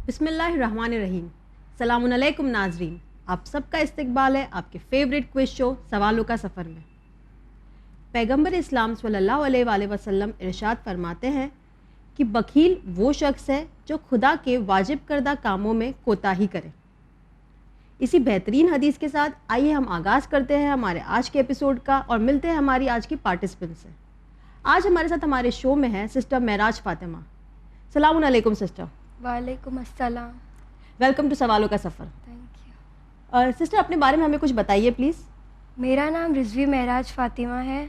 بسم اللہ الرحمن الرحیم. السلام علیکم ناظرین, آپ سب کا استقبال ہے آپ کے فیوریٹ کوئز شو سوالوں کا سفر میں. پیغمبر اسلام صلی اللہ علیہ وآلہ وسلم ارشاد فرماتے ہیں کہ بخیل وہ شخص ہے جو خدا کے واجب کردہ کاموں میں کوتاہی کرے. اسی بہترین حدیث کے ساتھ آئیے ہم آغاز کرتے ہیں ہمارے آج کے ایپیسوڈ کا اور ملتے ہیں ہماری آج کی پارٹیسپینٹ سے. آج ہمارے ساتھ ہمارے شو میں ہے سسٹر معراج فاطمہ. السلام علیکم سسٹر. وعلیکم السلام. ویلکم ٹو سوالوں کا سفر. Thank you. اور سسٹر اپنے بارے میں ہمیں کچھ بتائیے پلیز. میرا نام رضوی معراج فاطمہ ہے.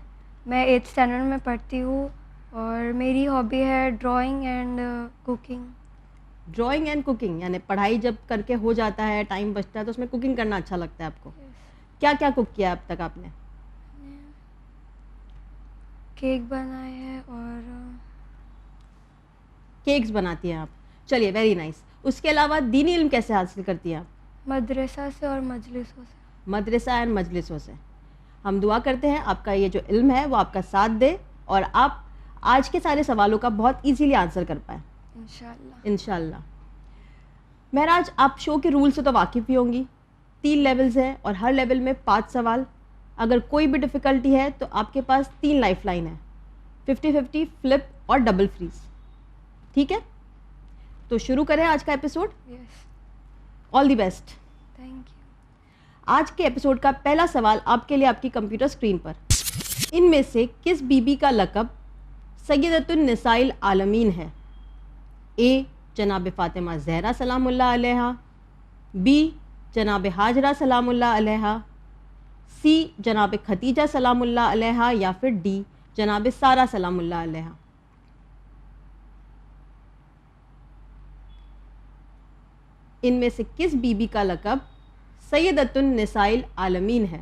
میں 8th اسٹینڈرڈ میں پڑھتی ہوں اور میری ہابی ہے drawing and cooking. Drawing and cooking یعنی پڑھائی جب کر کے ہو جاتا ہے, ٹائم بچتا ہے تو اس میں کوکنگ کرنا اچھا لگتا ہے آپ کو. کیا کیا کوک کیا اب تک آپ نے؟ کیک بنائے ہیں اور کیکس بناتی ہیں آپ. چلیے ویری نائس. اس کے علاوہ دینی علم کیسے حاصل کرتی ہیں آپ؟ مدرسہ سے اور مجلسوں سے. مدرسہ اینڈ مجلسوں سے. ہم دعا کرتے ہیں آپ کا یہ جو علم ہے وہ آپ کا ساتھ دے اور آپ آج کے سارے سوالوں کا بہت ایزیلی آنسر کر پائیں انشاءاللہ. انشاءاللہ. معراج, آپ شو کے رول سے تو واقف ہی ہوں گی. 3 لیولز ہیں اور ہر لیول میں 5 سوال. اگر کوئی بھی ڈیفیکلٹی ہے تو آپ کے پاس 3 لائف لائن ہے, 50-50, فلپ اور ڈبل فریز. ٹھیک ہے, تو شروع کریں آج کا episode. Yes. All the best. Thank you. آج کے ایپیسوڈ کا پہلا سوال آپ کے لیے آپ کی کمپیوٹر اسکرین پر. ان میں سے کس بی بی کا لقب سیدۃ النساء العالمین ہے؟ اے جناب فاطمہ زہرا سلام اللہ علیہا, بی جناب ہاجرہ سلام اللہ علیہا, سی جناب ختیجہ سلام اللہ علیہا, یا پھر ڈی جناب سارہ سلام اللہ علیہا. ان میں سے کس بی بی کا لقب سیدۃ النساء العالمین ہے؟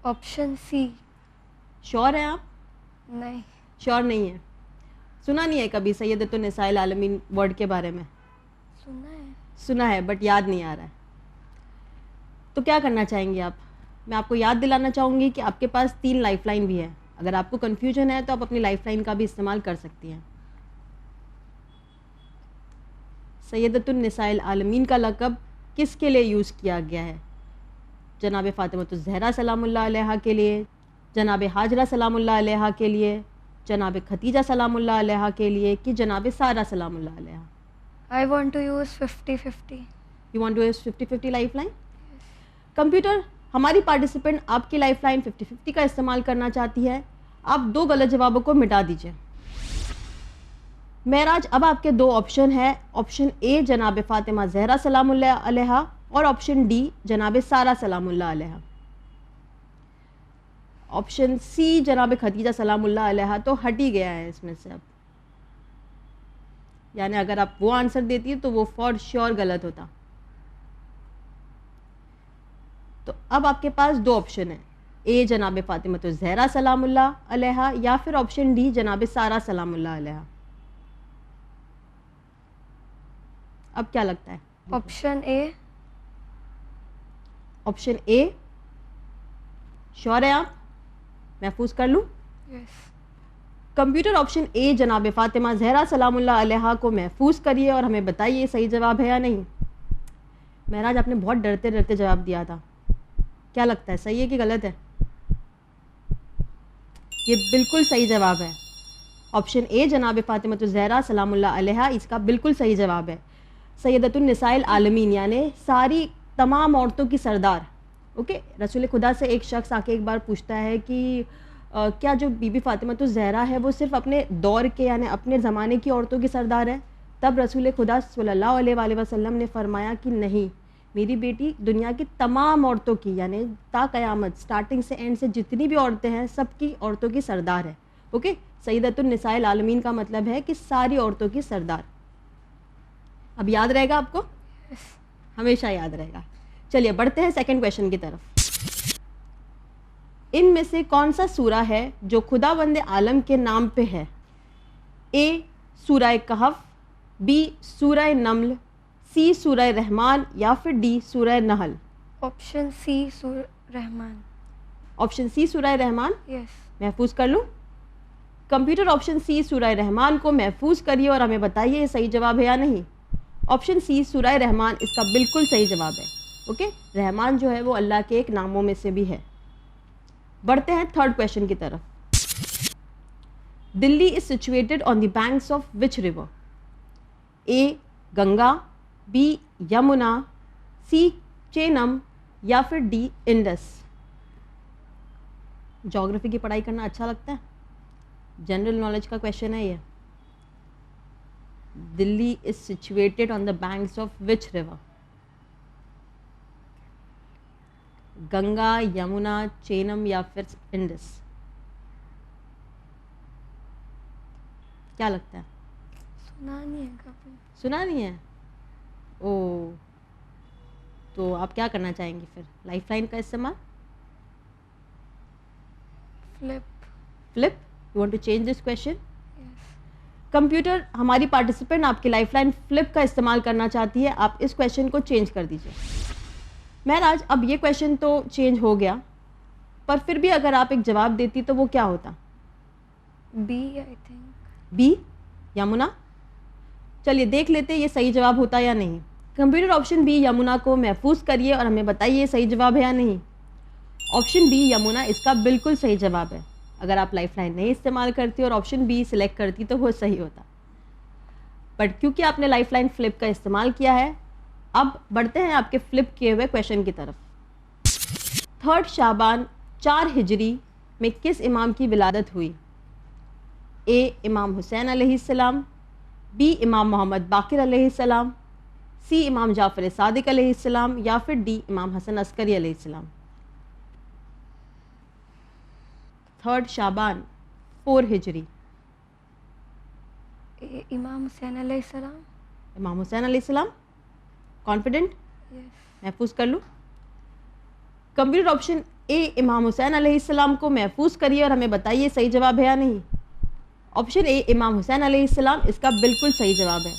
Option C. شور ہیں آپ؟ نہیں. شور نہیں ہے. سنا نہیں ہے کبھی سیدۃ النساء العالمین ورڈ کے بارے میں؟ سنا ہے. سنا ہے بٹ یاد نہیں آ رہا ہے. تو کیا کرنا چاہیں گے آپ؟ میں آپ کو یاد دلانا چاہوں گی کہ آپ کے پاس 3 لائف لائن بھی ہے. اگر آپ کو کنفیوژن ہے تو آپ اپنی لائف لائن کا بھی استعمال کر سکتی ہیں. سیدۃ النساء العالمین کا لقب کس کے لیے یوز کیا گیا ہے؟ جناب فاطمہ الزہرا سلام اللہ علیہا کے لیے, جناب ہاجرہ سلام اللہ علیہا کے لیے, جناب ختیجہ سلام اللہ علیہا کے لیے, کہ جناب سارہ سلام اللہ علیہا؟ I want to use 50-50. You want to use 50-50 lifeline. Computer, ہماری پارٹیسپینٹ آپ کی لائف لائن 50-50 کا استعمال کرنا چاہتی ہے. آپ 2 غلط جوابوں کو مٹا دیجیے. معراج, اب آپ کے 2 آپشن ہیں. آپشن اے جناب فاطمہ زہرا سلام اللہ علیہا اور آپشن ڈی جناب سارہ سلام اللہ علیہا. آپشن سی جناب ختیجہ سلام اللہ علیہا تو ہٹ ہی گیا ہے اس میں سے. اب یعنی اگر آپ وہ آنسر دیتی تو وہ فور شیور غلط ہوتا. تو اب آپ کے پاس 2 آپشن ہیں, اے جناب فاطمہ الزہرا سلام اللہ علیہا یا پھر آپشن ڈی جناب سارہ سلام اللہ علیہا. اب کیا لگتا ہے؟ آپشن اے. آپشن اے شور ہے آپ؟ محفوظ کر لوں؟ یس. کمپیوٹر آپشن اے جناب فاطمہ زہرا سلام اللہ علیہا کو محفوظ کریے اور ہمیں بتائیے صحیح جواب ہے یا نہیں. معراج, آپ نے بہت ڈرتے ڈرتے جواب دیا تھا. کیا لگتا ہے صحیح ہے کہ غلط ہے؟ یہ بالکل صحیح جواب ہے. آپشن اے جناب فاطمہ الزہرا سلام اللہ علیہا اس کا بالکل صحیح جواب ہے. سیدۃ النساء العالمین یعنی ساری تمام عورتوں کی سردار. اوکے, رسول خدا سے ایک شخص آ کے ایک بار پوچھتا ہے کہ کیا جو بی بی فاطمہ الزہرا ہے وہ صرف اپنے دور کے یعنی اپنے زمانے کی عورتوں کی سردار ہے؟ تب رسول خدا صلی اللہ علیہ وآلہ وسلم نے فرمایا کہ نہیں, میری بیٹی دنیا کی تمام عورتوں کی یعنی تا قیامت سٹارٹنگ سے اینڈ سے جتنی بھی عورتیں ہیں سب کی عورتوں کی سردار ہے. اوکے, سیدۃ النساء العالمین کا مطلب ہے کہ ساری عورتوں کی سردار. اب یاد رہے گا آپ کو؟ ہمیشہ یاد رہے گا. چلیے بڑھتے ہیں سیکنڈ کویشچن کی طرف. ان میں سے کون سا سورہ ہے جو خداوند عالم کے نام پہ ہے؟ اے سورہ کہف, بی سورہ نمل, سی سورہ رحمان یا پھر ڈی سورہ نحل. آپشن سی سورہ رحمان. آپشن سی سورہ رحمان یس. محفوظ کر لوں؟ कंप्यूटर ऑप्शन सी सूरह रहमान को महफूज करिए और हमें बताइए ये सही जवाब है या नहीं. ऑप्शन सी सूरह रहमान इसका बिल्कुल सही जवाब है. ओके, रहमान जो है वो अल्लाह के एक नामों में से भी है. बढ़ते हैं थर्ड क्वेश्चन की तरफ. Delhi is situated on the banks of which river? A Ganga, B Yamuna, C Chenab या फिर डी इंडस. ज्योग्राफी की पढ़ाई करना अच्छा लगता है? जनरल नॉलेज का क्वेश्चन है ये. Delhi is situated on the banks of which river? Ganga, Yamuna, Chenab या फिर इंडस. क्या लगता है? सुना नहीं है कभी. सुना नहीं है? ओ, तो आप क्या करना चाहेंगे फिर? लाइफलाइन का इस्तेमाल? Flip. Flip? You want to change this question? Yes. Computer, हमारी पार्टिसिपेंट आपकी लाइफलाइन फ्लिप का इस्तेमाल करना चाहती है. आप इस क्वेश्चन को चेंज कर दीजिए. महराज, अब ये क्वेश्चन तो चेंज हो गया, पर फिर भी अगर आप एक जवाब देती तो वो क्या होता? B I think. B Yamuna. चलिए देख लेते ये सही जवाब होता या नहीं. कंप्यूटर ऑप्शन बी यमुना को महफूज करिए और हमें बताइए सही जवाब है या नहीं. ऑप्शन बी यमुना इसका बिल्कुल सही जवाब है. अगर आप लाइफलाइन नहीं इस्तेमाल करती और ऑप्शन बी सिलेक्ट करती तो वो सही होता, बट क्योंकि आपने लाइफलाइन फ्लिप का इस्तेमाल किया है. अब बढ़ते हैं आपके फ्लिप किए हुए क्वेश्चन की तरफ. 3 शाबान 4 हिजरी में किस इमाम की विलादत हुई? ए इमाम हुसैन अलैहिस्सलाम, बी इमाम मोहम्मद बाकिर अलैहिस्सलाम, सी इमाम जाफर सादिक अलैहिस्सलाम या फिर डी इमाम हसन अस्करी अलैहिस्सलाम. 3 शाबान 4 हिजरी. इमाम हुसैन अलैहिस्सलाम. इमाम हुसैन अलैहिस्सलाम. कॉन्फिडेंट? यस. महफूज कर लूँ? कंप्यूटर ऑप्शन ए इमाम हुसैन अलैहिस्सलाम को महफूज करिए और हमें बताइए सही जवाब है या नहीं. ऑप्शन ए इमाम हुसैन अलैहिस्सलाम इसका बिल्कुल सही जवाब है.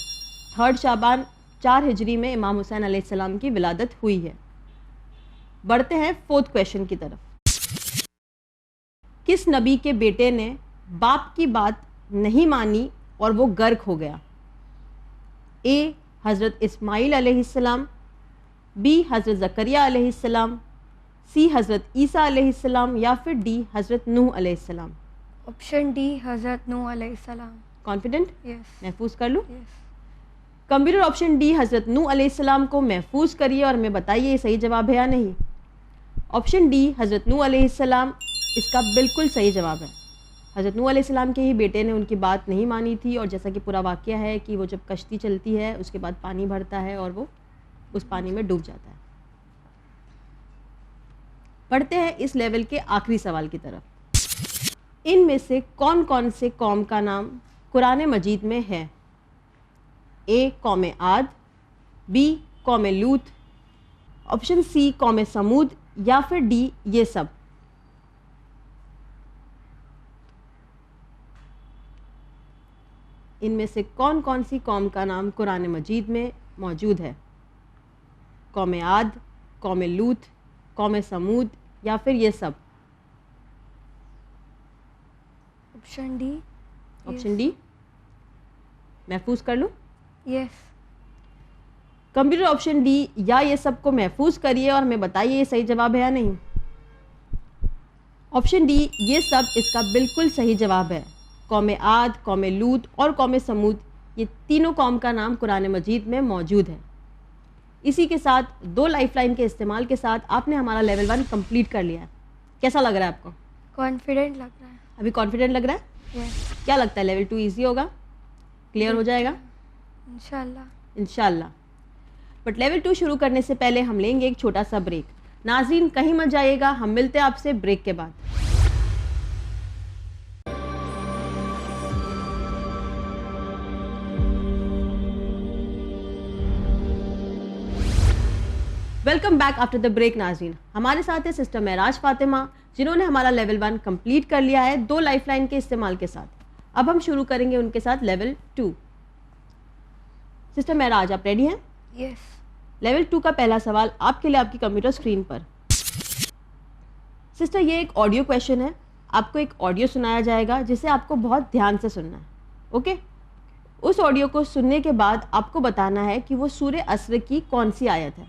3 शाबान 4 हिजरी में इमाम हुसैन अलैहिस्सलाम की विलादत हुई है. बढ़ते हैं फोर्थ क्वेश्चन की तरफ. किस नबी के बेटे ने बाप की बात नहीं मानी और वो गर्क हो गया? ए हज़रत इस्माइल अलैहिस्सलाम, बी हज़रत ज़करिया अलैहिस्सलाम, सी हज़रत ईसा अलैहिस्सलाम या फिर डी हज़रत नूह अलैहिस्सलाम. ऑप्शन डी हज़रत नूह अलैहिस्सलाम. कॉन्फिडेंट? यस. महफूज कर लूँ? यस. कंप्यूटर ऑप्शन डी हज़रत नूह अलैहिस्सलाम को महफूज करिए और हमें बताइए सही जवाब है या नहीं. ऑप्शन डी हज़रत नूह अलैहिस्सलाम इसका बिल्कुल सही जवाब है. हज़रत नूह अलैहिस्सलाम के ही बेटे ने उनकी बात नहीं मानी थी और जैसा कि पूरा वाक़या है कि वो जब कश्ती चलती है उसके बाद पानी भरता है और वो उस पानी में डूब जाता है. बढ़ते हैं इस लेवल के आखिरी सवाल की तरफ. इनमें से कौन कौन से कौम का नाम कुरान मजीद में है? ए कौम आद, बी कौम लूत, ऑप्शन सी कौम समूद या फिर डी ये सब. इनमें से कौन कौन सी कौम का नाम कुरान मजीद में मौजूद है? कौम आद, कौम लूत, कौम समूद या फिर ये सब. Option D. ऑप्शन डी महफूज कर लूँ? यस. कंप्यूटर ऑप्शन डी या ये सब को महफूज करिए और हमें बताइए ये सही जवाब है या नहीं. ऑप्शन डी ये सब इसका बिल्कुल सही जवाब है. कौम आद, कौम लूत और कौम समूद ये तीनों कौम का नाम कुरान मजीद में मौजूद है. इसी के साथ 2 लाइफलाइन के इस्तेमाल के साथ आपने हमारा लेवल 1 कंप्लीट कर लिया है. कैसा लग रहा है आपको? कॉन्फिडेंट लग रहा है. अभी कॉन्फिडेंट लग रहा है? यस. क्या लगता है लेवल 2 इजी होगा? क्लियर हो जाएगा? इंशाल्लाह. इंशाल्लाह. बट लेवल 2 शुरू करने से पहले हम लेंगे एक छोटा सा ब्रेक. नाज़रीन कहीं मत जाइएगा, हम मिलते हैं आपसे ब्रेक के बाद. Welcome back after the break. नाज़रीन हमारे साथ है सिस्टर महराज फातिमा जिन्होंने हमारा लेवल 1 कंप्लीट कर लिया है 2 लाइफलाइन के इस्तेमाल के साथ. अब हम शुरू करेंगे उनके साथ लेवल 2. सिस्टर महराज आप रेडी हैं? यस. लेवल 2 का पहला सवाल आपके लिए आपकी कंप्यूटर स्क्रीन पर. सिस्टर ये एक ऑडियो क्वेश्चन है, آپ کو ایک آڈیو سنایا جائے گا جسے آپ کو بہت دھیان سے سننا ہے. اوکے, اس آڈیو کو سننے کے بعد آپ کو بتانا ہے کہ وہ سورہ عصر کی کون سی آیت ہے.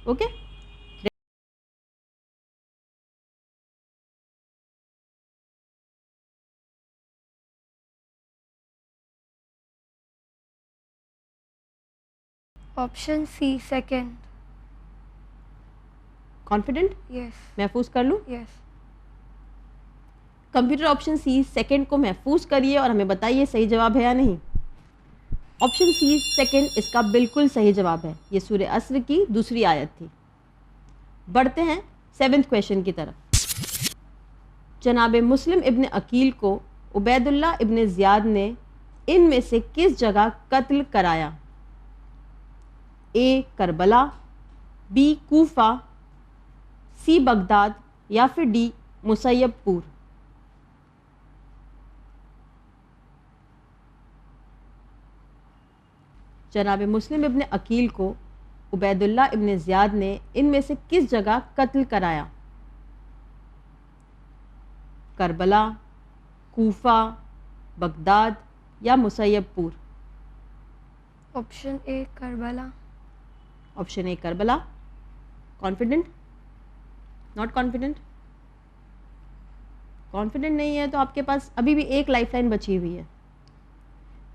Okay, option C second. Confident? Yes. محفوظ کر لوں؟ Yes. Computer option C second کو محفوظ کریے اور ہمیں بتائیے صحیح جواب ہے یا نہیں. آپشن سی سیکنڈ اس کا بالکل صحیح جواب ہے. یہ سورہ عصر کی دوسری آیت تھی. بڑھتے ہیں 7th کویشچن کی طرف. جناب مسلم ابن عقیل کو عبید اللہ ابن زیاد نے ان میں سے کس جگہ قتل کرایا؟ A Karbala, B Kufa, C Baghdad یا پھر ڈی مسیب پور. جناب مسلم ابن عقیل کو عبید اللہ ابن زیاد نے ان میں سے کس جگہ قتل کرایا؟ کربلا، کوفہ، بغداد یا مسیب پور. Option a Karbala. Option a Karbala. Confident? Not confident? Confident نہیں ہے تو آپ کے پاس ابھی بھی ایک لائف لائن بچی ہوئی ہے.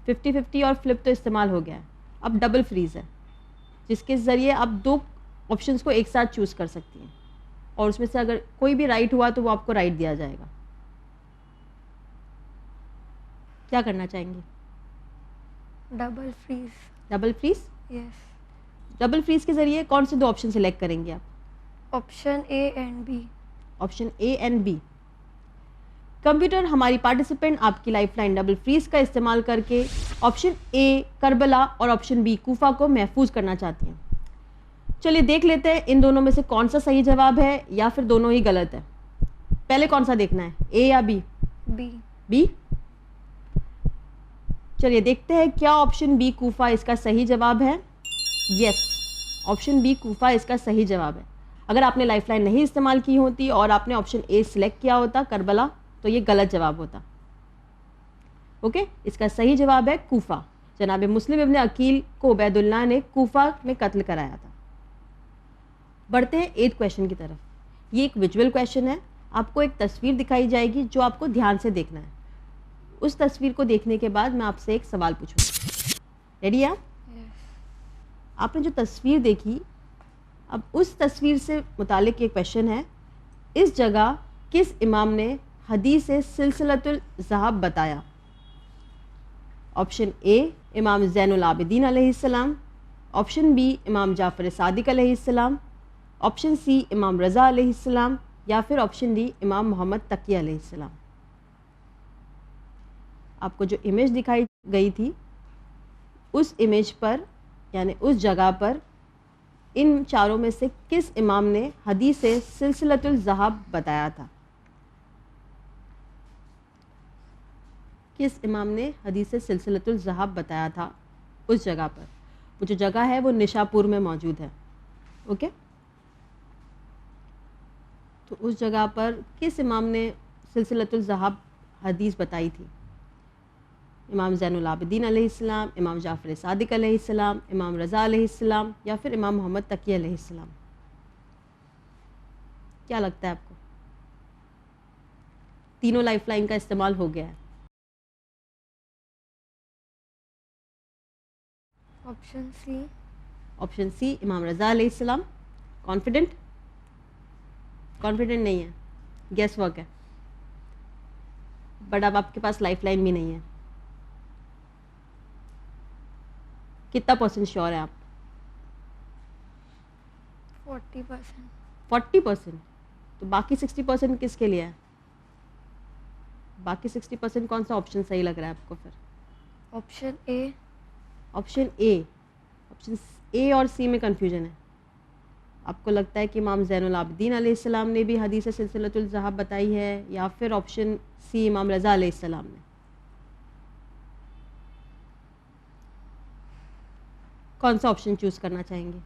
50-50 اور فلپ تو استعمال ہو گیا ہے. اب ڈبل فریز ہے جس کے ذریعے آپ 2 آپشنس کو ایک ساتھ چوز کر سکتی ہیں اور اس میں سے اگر کوئی بھی رائٹ ہوا تو وہ آپ کو رائٹ دیا جائے گا. کیا کرنا چاہیں گے؟ Double freeze. Double freeze. Yes. Double freeze کے ذریعے کون سے 2 آپشن سلیکٹ کریں گے آپ؟ Option A and B. Option A and B. Computer ہماری پارٹیسپینٹ آپ کی لائف لائن ڈبل فریز کا استعمال کر کے آپشن اے کربلا اور آپشن بی کوفہ کو محفوظ کرنا چاہتی ہیں. چلیے دیکھ لیتے ہیں ان دونوں میں سے کون سا صحیح جواب ہے یا پھر دونوں ہی غلط ہے. پہلے کون سا دیکھنا ہے, اے یا بی؟ بی. بی. چلیے دیکھتے ہیں کیا آپشن بی کوفہ اس کا صحیح جواب ہے. یس, آپشن بی کوفہ اس کا صحیح جواب ہے. اگر آپ نے لائف لائن نہیں استعمال کی ہوتی اور آپ نے آپشن اے سلیکٹ کیا ہوتا کربلا تو یہ غلط جواب ہوتا. اوکے, اس کا صحیح جواب ہے کوفہ. جناب مسلم ابن عقیل کو عبید اللہ نے کوفہ میں قتل کرایا تھا. بڑھتے ہیں 8th کویشچن کی طرف. یہ ایک ویژول کویشچن ہے. آپ کو ایک تصویر دکھائی جائے گی جو آپ کو دھیان سے دیکھنا ہے. اس تصویر کو دیکھنے کے بعد میں آپ سے ایک سوال پوچھوں گا. ریڈی آپ؟ آپ نے جو تصویر دیکھی, اب اس تصویر سے متعلق یہ کویشچن ہے, اس جگہ کس امام نے حدیث سلسلۃ الذہب بتایا؟ آپشن اے امام زین العابدین علیہ السلام, آپشن بی امام جعفر صادق علیہ السلام, آپشن سی امام رضا علیہ السلام یا پھر آپشن ڈی امام محمد تقی علیہ السلام. آپ کو جو امیج دکھائی گئی تھی اس امیج پر یعنی اس جگہ پر ان چاروں میں سے کس امام نے حدیث سلسلۃ الذہب بتایا تھا؟ کس امام نے حدیث سلسلۃ الذہب بتایا تھا اس جگہ پر؟ وہ جو جگہ ہے وہ نشاپور میں موجود ہے. اوکے, تو اس جگہ پر کس امام نے سلسلۃ الذہب حدیث بتائی تھی؟ امام زین العابدین علیہ السلام, امام جعفر صادق علیہ السلام, امام رضا علیہ السلام یا پھر امام محمد تقی علیہ السلام. کیا لگتا ہے آپ کو؟ تینوں لائف لائن کا استعمال ہو گیا ہے. Option C. آپشن سی امام رضا علیہ السلام. کانفیڈنٹ؟ کانفیڈنٹ نہیں ہے, گیس ورک ہے. بٹ اب آپ کے پاس لائف لائن بھی نہیں ہے. کتنا % شیور ہے آپ؟ 40%. 40%. تو باقی 60% کس کے لیے ہے؟ باقی 60% کون سا آپشن صحیح لگ رہا ہے آپ کو پھر؟ آپشن اے. آپشن اے. آپشن اے اور سی میں کنفیوژن ہے. آپ کو لگتا ہے کہ امام زین العابدین علیہ السلام نے بھی حدیث سلسلۃ الذہب بتائی ہے یا پھر آپشن سی امام رضا علیہ السلام نے؟ کون سا آپشن چوز کرنا چاہیں گے؟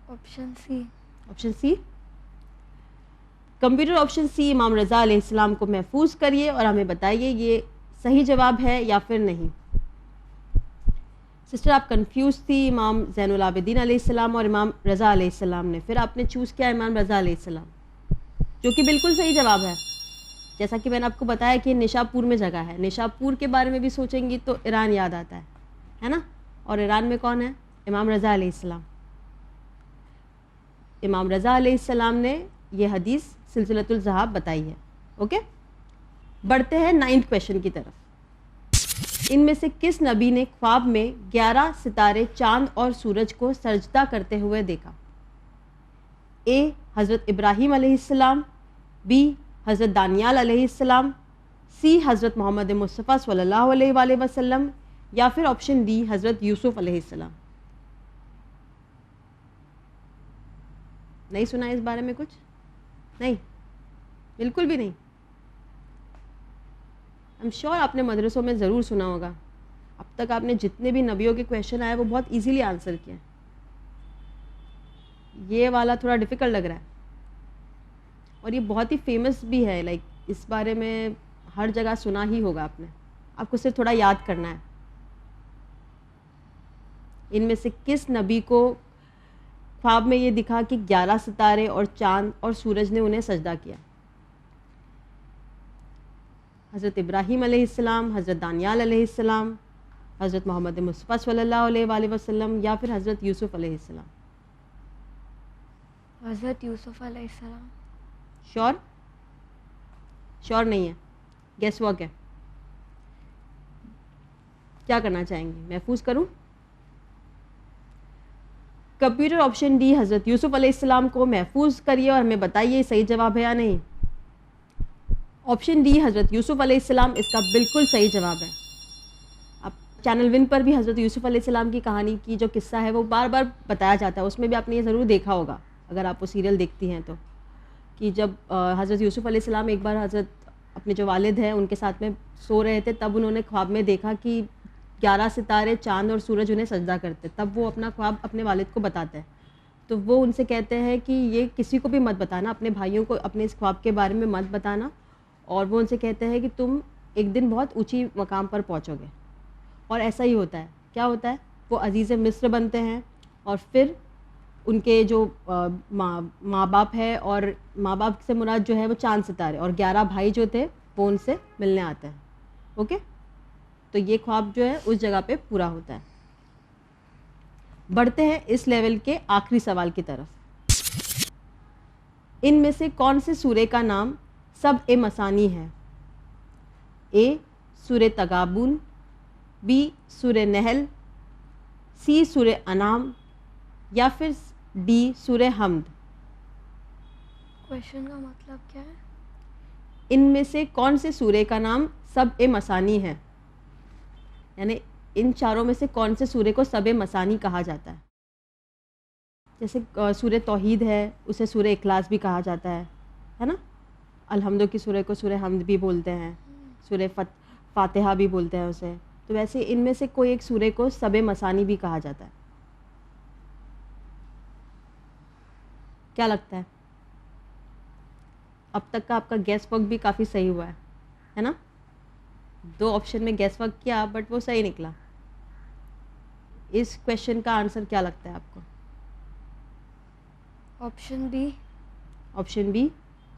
Option C. Option C. Computer option C इमाम रज़ा अलैहिस्सलाम को महफूज करिए और हमें बताइए ये सही जवाब है या फिर नहीं। सिस्टर आप कंफ्यूज थी इमाम ज़ैनुल आबिदीन अलैहिस्सलाम और इमाम रज़ा अलैहिस्सलाम ने, फिर आपने चूज़ किया इमाम रज़ा अलैहिस्सलाम, जो कि बिल्कुल सही जवाब है। जैसा कि मैंने आपको बताया कि निशापुर में जगह है, निशापुर के बारे में भी सोचेंगी तो ईरान याद आता है ना। और ईरान में कौन है? इमाम रज़ा अलैहिस्सलाम। इमाम रज़ा अलैहिस्सलाम ने ये हदीस सिलसिलतुल ज़हाब बताई है। ओके, बढ़ते हैं 9th क्वेश्चन की तरफ। इनमें से किस नबी ने ख्वाब में 11 सितारे, चांद और सूरज को सजदा करते हुए देखा? ए हज़रत इब्राहीम अलैहिस्सलाम, बी हज़रत दानियाल अलैहिस्सलाम, सी हज़रत मोहम्मद मुस्तफ़ा सल्लल्लाहु अलैहि वसल्लम, या फिर ऑप्शन डी हज़रत यूसुफ अलैहिस्सलाम। नहीं सुना इस बारे में कुछ? नहीं, बिल्कुल भी नहीं। आई एम श्योर आपने मदरसों में ज़रूर सुना होगा। अब तक आपने जितने भी नबियों के क्वेश्चन आए वो बहुत इजीली आंसर किए। ये वाला थोड़ा डिफ़िकल्ट लग रहा है और ये बहुत ही फेमस भी है। लाइक इस बारे में हर जगह सुना ही होगा आपने, आपको सिर्फ थोड़ा याद करना है। इनमें से किस नबी को ख्वाब में ये दिखा कि 11 सितारे और चांद और सूरज ने उन्हें सजदा किया? हज़रत इब्राहीम अलैहिस्सलाम, हज़रत दानियाल अलैहिस्सलाम, हज़रत मोहम्मद मुस्तफ़ा सल्लल्लाहु अलैहि वसल्लम, या फिर हज़रत यूसुफ अलैहिस्सलाम। हज़रत यूसुफ अलैहिस्सलाम। श्योर? श्योर नहीं है, गेस वर्क है। क्या करना चाहेंगे, महफूज करूं? कंप्यूटर ऑप्शन डी हज़रत यूसुफ अलैहिस्सलाम को महफूज करिए और हमें बताइए सही जवाब है या नहीं। ऑप्शन डी हज़रत यूसुफ अलैहिस्सलाम इसका बिल्कुल सही जवाब है। अब चैनल विन पर भी हज़रत यूसुफ अलैहिस्सलाम की कहानी की जो किस्सा है वो बार बार बताया जाता है। उसमें भी आपने ये ज़रूर देखा होगा अगर आप वो सीरियल देखती हैं तो, कि जब हज़रत यूसुफ अलैहिस्सलाम एक बार हज़रत अपने जो वालिद हैं उनके साथ में सो रहे थे, तब उन्होंने ख्वाब में देखा कि 11 सितारे, चांद और सूरज उन्हें सजदा करते। तब वो अपना ख्वाब अपने वालिद को बताते हैं, तो वो उनसे कहते हैं कि ये किसी को भी मत बताना, अपने भाइयों को अपने इस ख्वाब के बारे में मत बताना। और वो उनसे कहते हैं कि तुम एक दिन बहुत ऊंची मकाम पर पहुंचोगे। और ऐसा ही होता है। क्या होता है? वो अजीज़ मिस्र बनते हैं और फिर उनके जो माँ बाप है, और माँ बाप से मुराद जो है वो चांद सितारे, और 11 भाई जो थे वो उनसे मिलने आते हैं। ओके, तो ये ख्वाब जो है उस जगह पे पूरा होता है। बढ़ते हैं इस लेवल के आखिरी सवाल की तरफ। इनमें से कौन से सूरे का नाम सब ए मसानी है? ए सूरे तगाबुन, बी सूरे नहल, सी सूरे अनाम, या फिर डी सूरे हमद। क्वेश्चन का मतलब क्या है? इनमें से कौन से सूरे का नाम सब ए मसानी है, यानी इन चारों में से कौन से सूरे को सब ए मसानी कहा जाता है? जैसे सूरे तौहीद है उसे सूरे इखलास भी कहा जाता है ना। अलहम्दो की सूरे को सूरे हमद भी बोलते हैं, सूरे फातिहा भी बोलते हैं उसे। तो वैसे इनमें से कोई एक सूरे को सब ए मसानी भी कहा जाता है। क्या लगता है? अब तक का आपका गैस वर्क भी काफ़ी सही हुआ है ना। 2 ऑप्शन में गैस वर्क किया बट वो सही निकला। इस क्वेश्चन का आंसर क्या लगता है आपको? Option B. ऑप्शन बी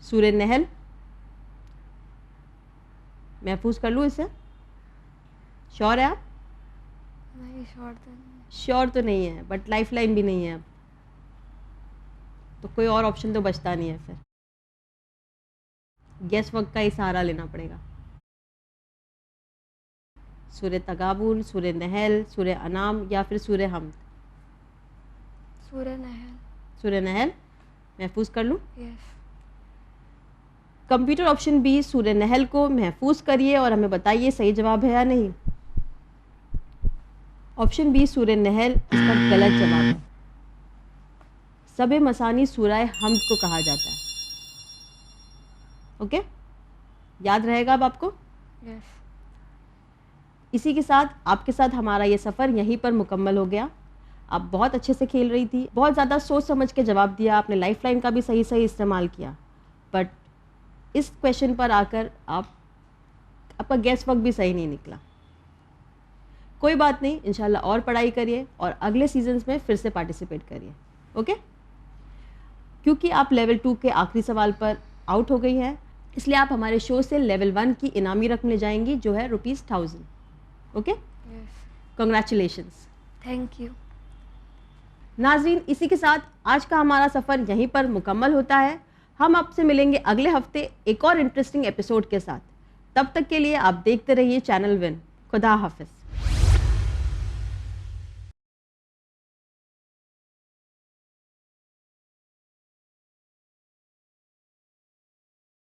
सूरे नहल। महफूज कर लूँ इसे? श्योर है आप? नहीं, श्योर तो नहीं। श्योर तो नहीं है, बट लाइफ लाइन भी नहीं है अब, तो कोई और ऑप्शन तो बचता नहीं है। फिर गैस वर्क का ही सहारा लेना पड़ेगा। सूरे तगाबुन, सूरे नहल, सूरे अनाम, या फिर सूरे हमद। सूरे नहल। सूरे नहल महफूज कर लूँ? यस। कंप्यूटर ऑप्शन बी सूरे नहल को महफूज करिए और हमें बताइए सही जवाब है या नहीं। ऑप्शन बी सूरे नहल इसका गलत जवाब है। सबे मसानी सूरह हमद को कहा जाता है। ओके, याद रहेगा अब आपको? यस। इसी के साथ आपके साथ हमारा ये सफ़र यहीं पर मुकम्मल हो गया। आप बहुत अच्छे से खेल रही थी, बहुत ज़्यादा सोच समझ के जवाब दिया आपने, लाइफ लाइन का भी सही इस्तेमाल किया। بٹ اس کویشچن پر آ کر آپ کا گیس ورک بھی صحیح نہیں نکلا. کوئی بات نہیں, انشاءاللہ اور پڑھائی کریے اور اگلے سیزنز میں پھر سے پارٹیسپیٹ کریے. اوکے, کیونکہ آپ لیول 2 کے آخری سوال پر آؤٹ ہو گئی ہیں, اس لیے آپ ہمارے شو سے لیول 1 کی انعامی رقم لے جائیں گی جو ہے ₹1000. Okay, congratulations. Thank you. ناظرین, اسی کے ساتھ آج کا ہمارا سفر یہیں پر مکمل ہوتا ہے. ہم آپ سے ملیں گے اگلے ہفتے ایک اور انٹرسٹنگ ایپیسوڈ کے ساتھ. تب تک کے لیے آپ دیکھتے رہیے چینل ون. خدا حافظ.